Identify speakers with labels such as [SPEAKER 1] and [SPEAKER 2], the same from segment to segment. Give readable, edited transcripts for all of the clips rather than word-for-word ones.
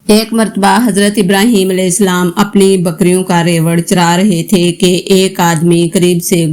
[SPEAKER 1] ایک مرتبہ حضرت ابراہیم علیہ السلام اپنی بکریوں کا ریوڑ چرا رہے تھے کہ ایک آدمی قریب سے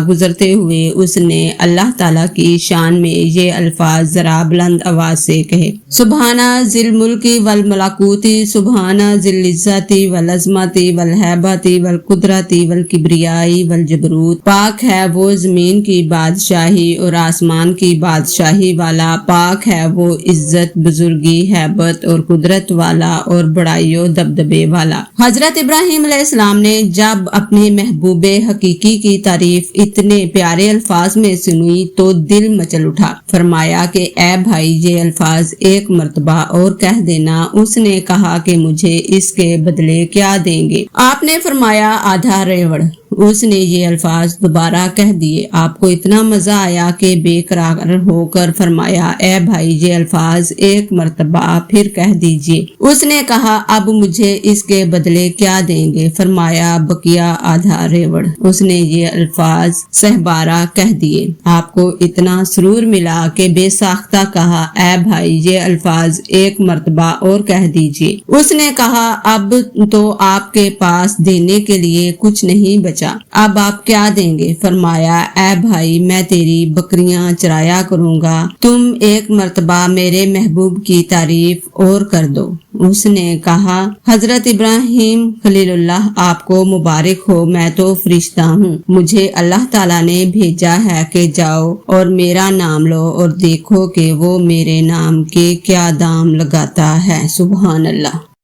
[SPEAKER 1] گزرتے ہوئے اس نے اللہ تعالیٰ کی شان میں یہ الفاظ ذرا بلند آواز سے کہے: سبحانہ ذی الملک والملکوت، سبحانہ ذی العزت والعظمت والہیبت والقدرت والکبریاء والجبروت، پاک ہے وہ زمین کی بادشاہی اور آسمان کی بادشاہی والا، پاک ہے وہ عزت، بزرگی، ہیبت اور قدرت والا اور بڑائی و دبدبے والا۔ حضرت ابراہیم علیہ السلام نے جب اپنے محبوب حقیقی کی تعریف اتنے پیارے الفاظ میں سنی تو دل مچل اٹھا۔ فرمایا کہ اے بھائی، یہ الفاظ ایک مرتبہ اور کہہ دینا۔ اس نے کہا کہ مجھے اس کے بدلے کیا دیں گے؟ آپ نے فرمایا آدھا ریوڑ۔ اس نے یہ الفاظ دوبارہ کہہ دیے۔ آپ کو اتنا مزہ آیا کہ بے قرار ہو کر فرمایا: اے بھائی، یہ الفاظ ایک مرتبہ پھر کہہ دیجئے۔ اس نے کہا: اب مجھے اس کے بدلے کیا دیں گے؟ فرمایا: بقیہ آدھا ریوڑ۔ اس نے یہ الفاظ 10 بارہ کہہ دیے۔ آپ کو اتنا سرور ملا کہ بے ساختہ کہا: اے بھائی، یہ الفاظ ایک مرتبہ اور کہہ دیجئے۔ اس نے کہا: اب تو آپ کے پاس دینے کے لیے کچھ نہیں بچا، اب آپ کیا دیں گے؟ فرمایا: اے بھائی، میں تیری بکریاں چرایا کروں گا، تم ایک مرتبہ میرے محبوب کی تعریف اور کر دو۔ اس نے کہا: حضرت ابراہیم خلیل اللہ، آپ کو مبارک ہو، میں تو فرشتہ ہوں، مجھے اللہ تعالیٰ نے بھیجا ہے کہ جاؤ اور میرا نام لو اور دیکھو کہ وہ میرے نام کے کیا دام لگاتا ہے۔ سبحان اللہ۔